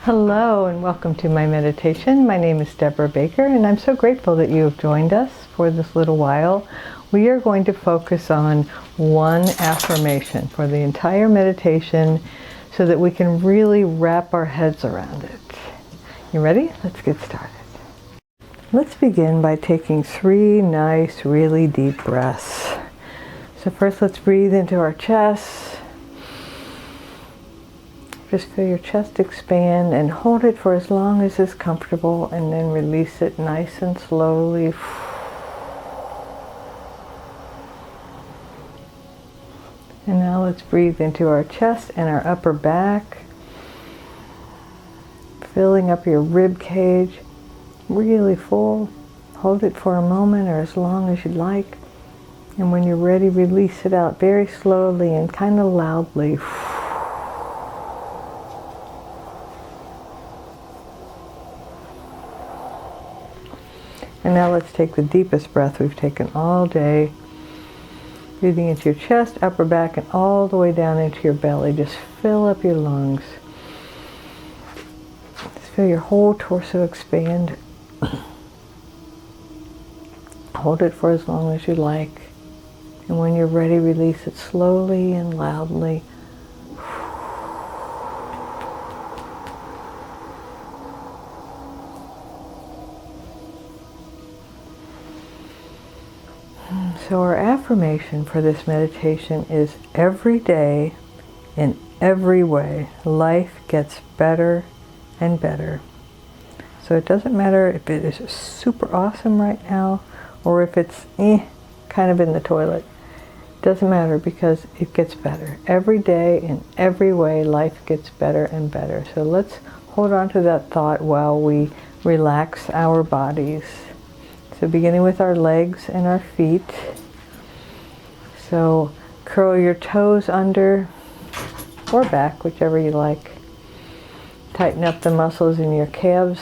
Hello and welcome to my meditation. My name is Debra Baker and I'm so grateful that you have joined us for this little while. We are going to focus on one affirmation for the entire meditation so that we can really wrap our heads around it. You ready? Let's get started. Let's begin by taking 3 nice, really deep breaths. So first let's breathe into our chest. Just feel your chest expand and hold it for as long as is comfortable and then release it nice and slowly. And now let's breathe into our chest and our upper back, filling up your rib cage, really full. Hold it for a moment or as long as you'd like. And when you're ready, release it out very slowly and kind of loudly. And now let's take the deepest breath we've taken all day. Breathing into your chest, upper back, and all the way down into your belly. Just fill up your lungs. Just feel your whole torso expand. Hold it for as long as you like. And when you're ready, release it slowly and loudly. So our affirmation for this meditation is every day, in every way, life gets better and better. So it doesn't matter if it is super awesome right now or if it's kind of in the toilet. It doesn't matter because it gets better. Every day, in every way, life gets better and better. So let's hold on to that thought while we relax our bodies. So beginning with our legs and our feet. So curl your toes under or back, whichever you like. Tighten up the muscles in your calves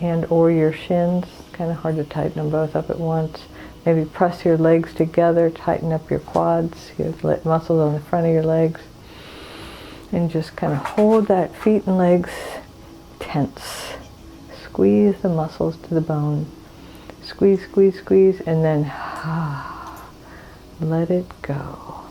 and or your shins. Kind of hard to tighten them both up at once. Maybe press your legs together, tighten up your quads, your muscles on the front of your legs. And just kind of hold that feet and legs tense. Squeeze the muscles to the bone. Squeeze, squeeze, squeeze, and then let it go.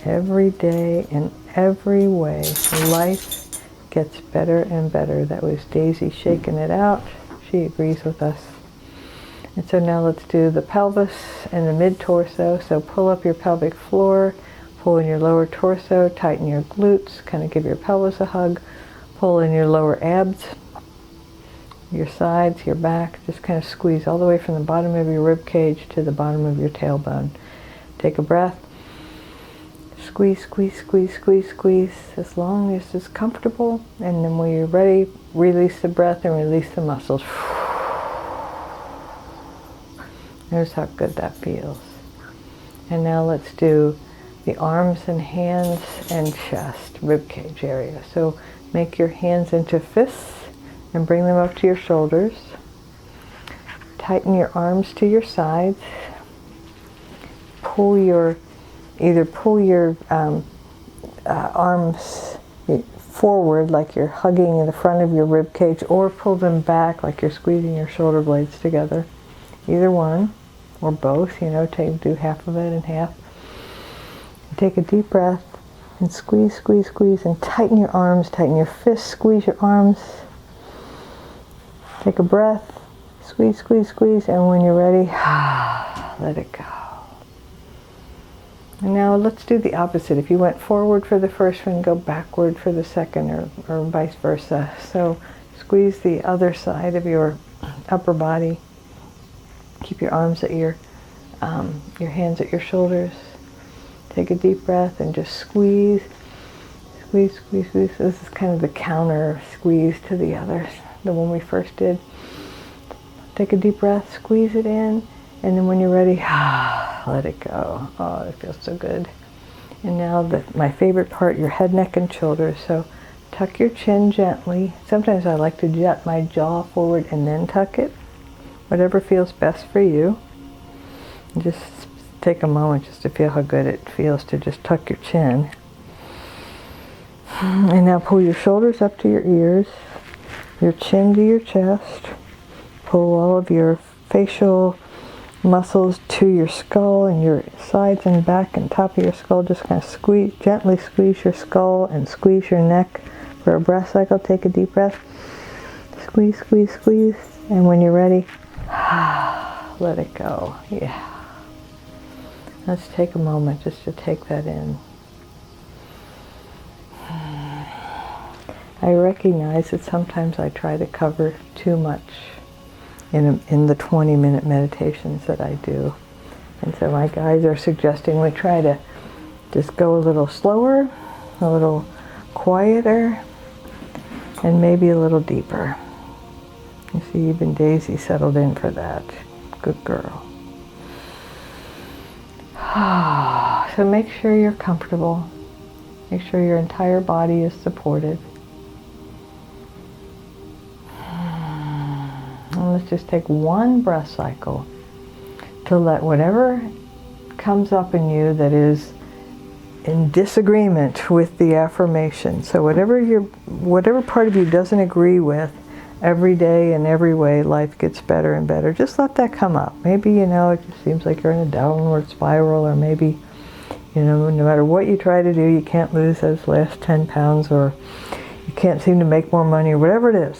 Every day, in every way, life gets better and better. That was Daisy shaking it out. She agrees with us. And so now let's do the pelvis and the mid-torso. So pull up your pelvic floor, pull in your lower torso, tighten your glutes, kind of give your pelvis a hug, pull in your lower abs, your sides, your back, just kind of squeeze all the way from the bottom of your rib cage to the bottom of your tailbone. Take a breath. Squeeze, squeeze, squeeze, squeeze, squeeze, as long as it's comfortable. And then when you're ready, release the breath and release the muscles. Notice how good that feels. And now let's do the arms and hands and chest, rib cage area. So make your hands into fists and bring them up to your shoulders. Tighten your arms to your sides. Pull your arms forward like you're hugging the front of your rib cage, or pull them back like you're squeezing your shoulder blades together. Either one or both, do half of it and half. Take a deep breath and squeeze, squeeze, squeeze, and tighten your arms, tighten your fists, squeeze your arms. Take a breath, squeeze, squeeze, squeeze, and when you're ready, let it go. And now let's do the opposite. If you went forward for the first one, go backward for the second, or vice versa. So squeeze the other side of your upper body. Keep your arms at your hands at your shoulders. Take a deep breath and just squeeze, squeeze, squeeze, squeeze. This is kind of the counter squeeze to the others, the one we first did. Take a deep breath, squeeze it in, and then when you're ready, let it go. Oh, it feels so good. And now my favorite part, your head, neck, and shoulders. So tuck your chin gently. Sometimes I like to jet my jaw forward and then tuck it. Whatever feels best for you. And just take a moment just to feel how good it feels to just tuck your chin. And now pull your shoulders up to your ears, your chin to your chest. Pull all of your facial muscles to your skull and your sides and back and top of your skull. Just kind of squeeze, gently squeeze your skull and squeeze your neck for a breath cycle. Take a deep breath. Squeeze, squeeze, squeeze. And when you're ready, let it go. Yeah. Let's take a moment just to take that in. I recognize that sometimes I try to cover too much in the 20-minute meditations that I do. And so my guides are suggesting we try to just go a little slower, a little quieter, and maybe a little deeper. You see, even Daisy settled in for that. Good girl. So make sure you're comfortable. Make sure your entire body is supported. And let's just take one breath cycle to let whatever comes up in you that is in disagreement with the affirmation. So whatever part of you doesn't agree with, every day in every way life gets better and better. Just let that come up. Maybe, it just seems like you're in a downward spiral, or maybe, no matter what you try to do, you can't lose those last 10 pounds, or you can't seem to make more money, or whatever it is.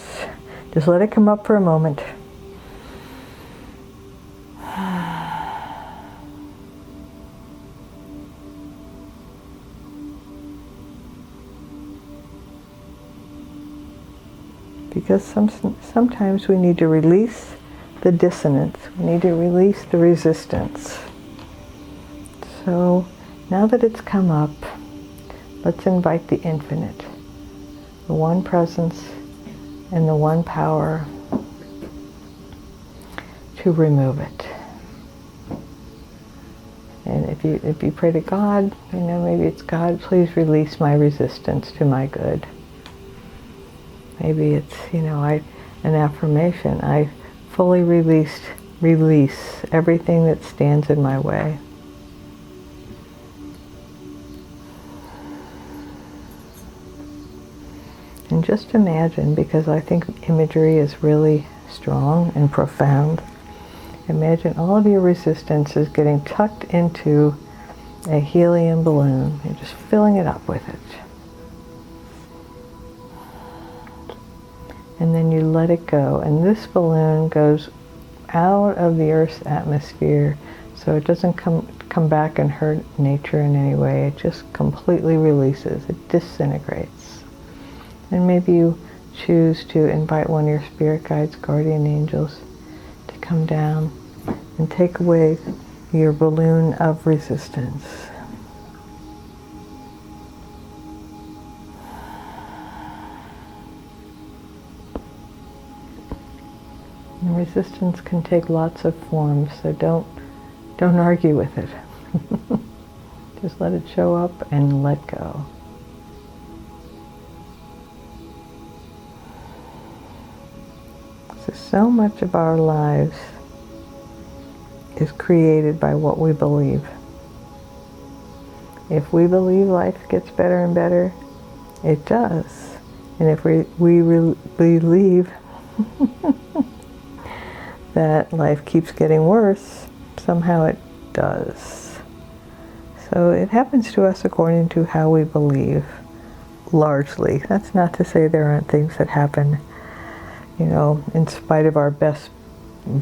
Just let it come up for a moment. Because sometimes we need to release the dissonance. We need to release the resistance. So now that it's come up, let's invite the infinite, the one presence and the one power, to remove it. And if you pray to God, maybe it's, God, please release my resistance to my good. Maybe it's, an affirmation. I fully release everything that stands in my way. And just imagine, because I think imagery is really strong and profound, imagine all of your resistance is getting tucked into a helium balloon. You're just filling it up with it. And then you let it go. And this balloon goes out of the Earth's atmosphere, so it doesn't come back and hurt nature in any way. It just completely releases. It disintegrates. And maybe you choose to invite one of your spirit guides, guardian angels, to come down and take away your balloon of resistance. And resistance can take lots of forms, so don't argue with it. Just let it show up and let go. So much of our lives is created by what we believe. If we believe life gets better and better, it does. And if we believe that life keeps getting worse, somehow it does. So it happens to us according to how we believe, largely. That's not to say there aren't things that happen, in spite of our best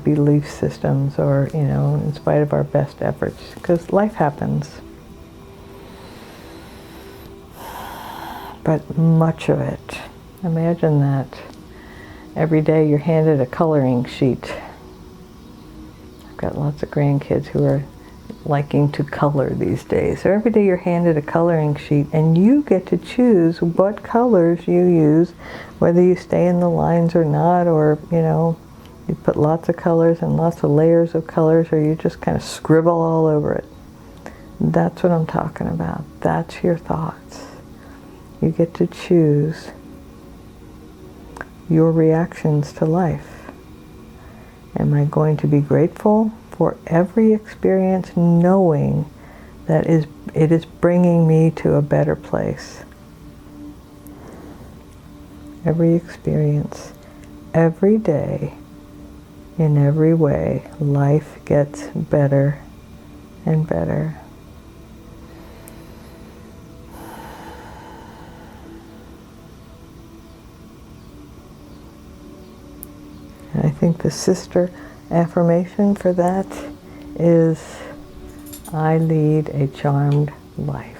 belief systems, or, in spite of our best efforts, because life happens. But much of it, imagine that every day you're handed a coloring sheet. I've got lots of grandkids who are liking to color these days. So every day you're handed a coloring sheet, and you get to choose what colors you use, whether you stay in the lines or not, or, you put lots of colors and lots of layers of colors, or you just kind of scribble all over it. That's what I'm talking about. That's your thoughts. You get to choose your reactions to life. Am I going to be grateful for every experience, knowing that it is bringing me to a better place? every experience, every day, in every way, life gets better and better. And I think the sister affirmation for that is, I lead a charmed life.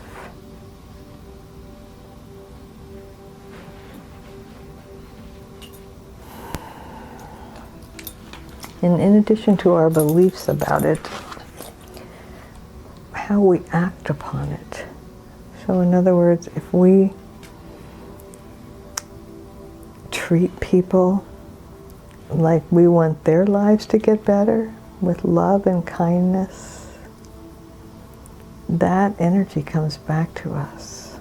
And in addition to our beliefs about it, how we act upon it. So in other words, if we treat people like we want their lives to get better, with love and kindness, that energy comes back to us.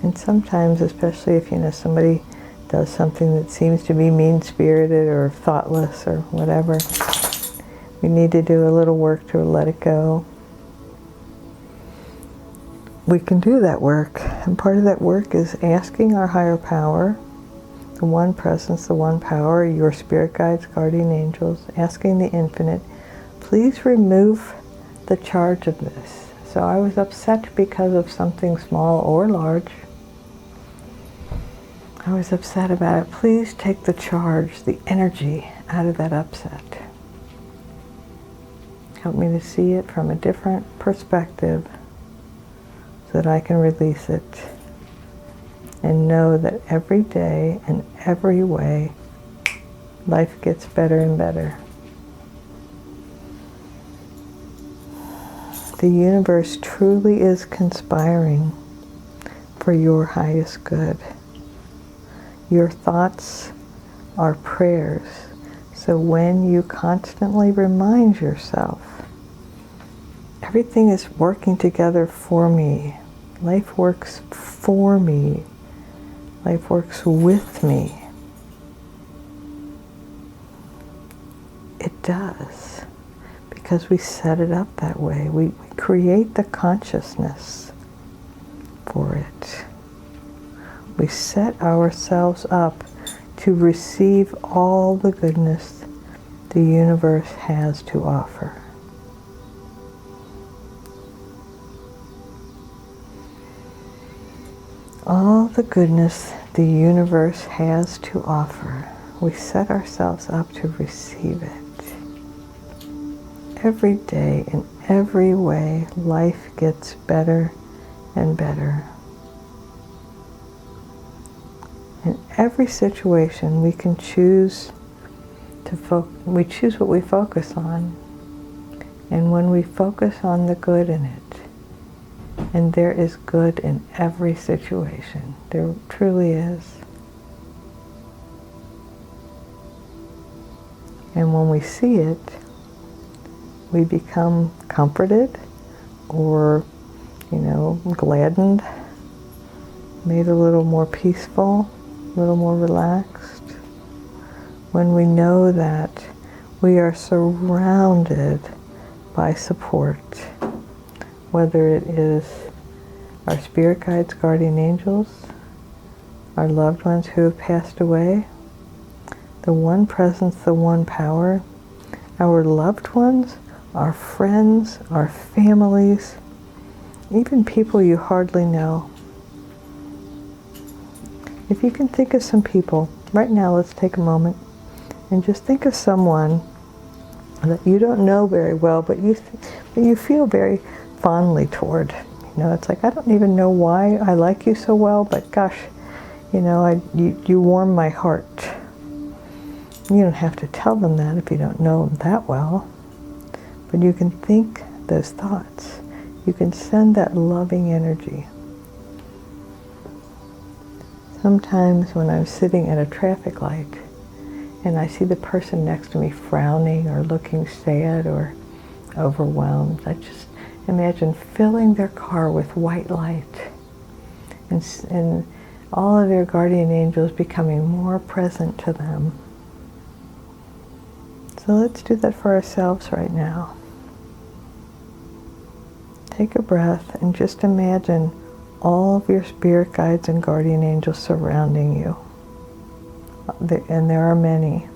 And sometimes, especially if somebody does something that seems to be mean-spirited or thoughtless or whatever, we need to do a little work to let it go. We can do that work, and part of that work is asking our higher power, the one presence, the one power, your spirit guides, guardian angels, asking the infinite, please remove the charge of this. So I was upset because of something small or large. I was upset about it. Please take the charge, the energy out of that upset. Help me to see it from a different perspective so that I can release it and know that every day and every way life gets better and better. The universe truly is conspiring for your highest good. Your thoughts are prayers. So when you constantly remind yourself, everything is working together for me. Life works for me. Life works with me. It does. Because we set it up that way. We create the consciousness for it. We set ourselves up to receive all the goodness the universe has to offer. All the goodness the universe has to offer, we set ourselves up to receive it. Every day, in every way, life gets better and better. In every situation, we can choose we choose what we focus on. And when we focus on the good in it, and there is good in every situation, there truly is. And when we see it, we become comforted or, gladdened, made a little more peaceful, a little more relaxed, when we know that we are surrounded by support, whether it is our spirit guides, guardian angels, our loved ones who have passed away, the one presence, the one power, our loved ones, our friends, our families, even people you hardly know. If you can think of some people, right now let's take a moment and just think of someone that you don't know very well, but you feel very fondly toward. It's like, I don't even know why I like you so well, but gosh, you warm my heart. You don't have to tell them that if you don't know them that well, but you can think those thoughts. You can send that loving energy. Sometimes when I'm sitting at a traffic light and I see the person next to me frowning or looking sad or overwhelmed, I just imagine filling their car with white light and all of their guardian angels becoming more present to them. So let's do that for ourselves right now. Take a breath and just imagine all of your spirit guides and guardian angels surrounding you. And there are many.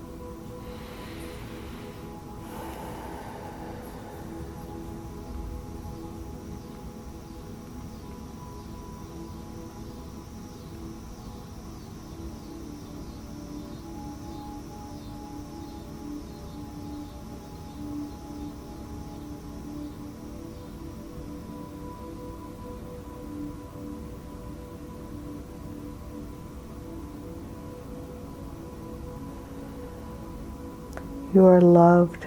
You are loved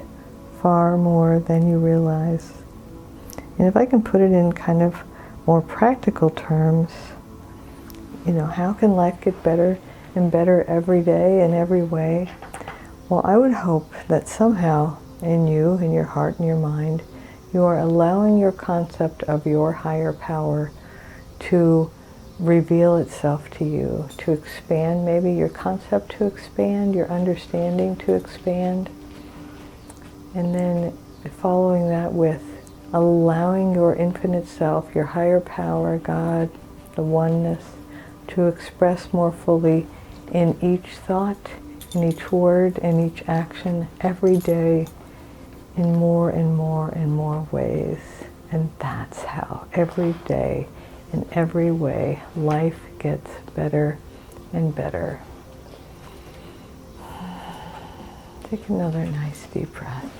far more than you realize. And if I can put it in kind of more practical terms, how can life get better and better every day in every way? Well, I would hope that somehow in you, in your heart and your mind, you are allowing your concept of your higher power to reveal itself to you, to expand, maybe your concept to expand, your understanding to expand, and then following that with allowing your infinite self, your higher power, God, the oneness, to express more fully in each thought, in each word, in each action, every day, in more and more and more ways. And that's how every day, in every way, life gets better and better. Take another nice deep breath.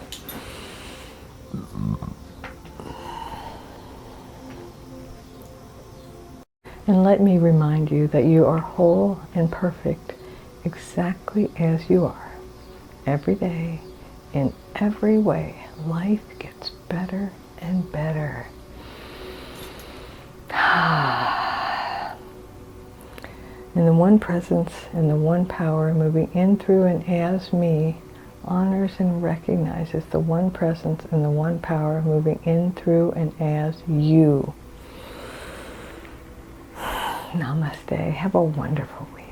And let me remind you that you are whole and perfect exactly as you are. Every day, in every way, life gets better and better. And the one presence and the one power moving in, through, and as me honors and recognizes the one presence and the one power moving in, through, and as you. Namaste. Have a wonderful week.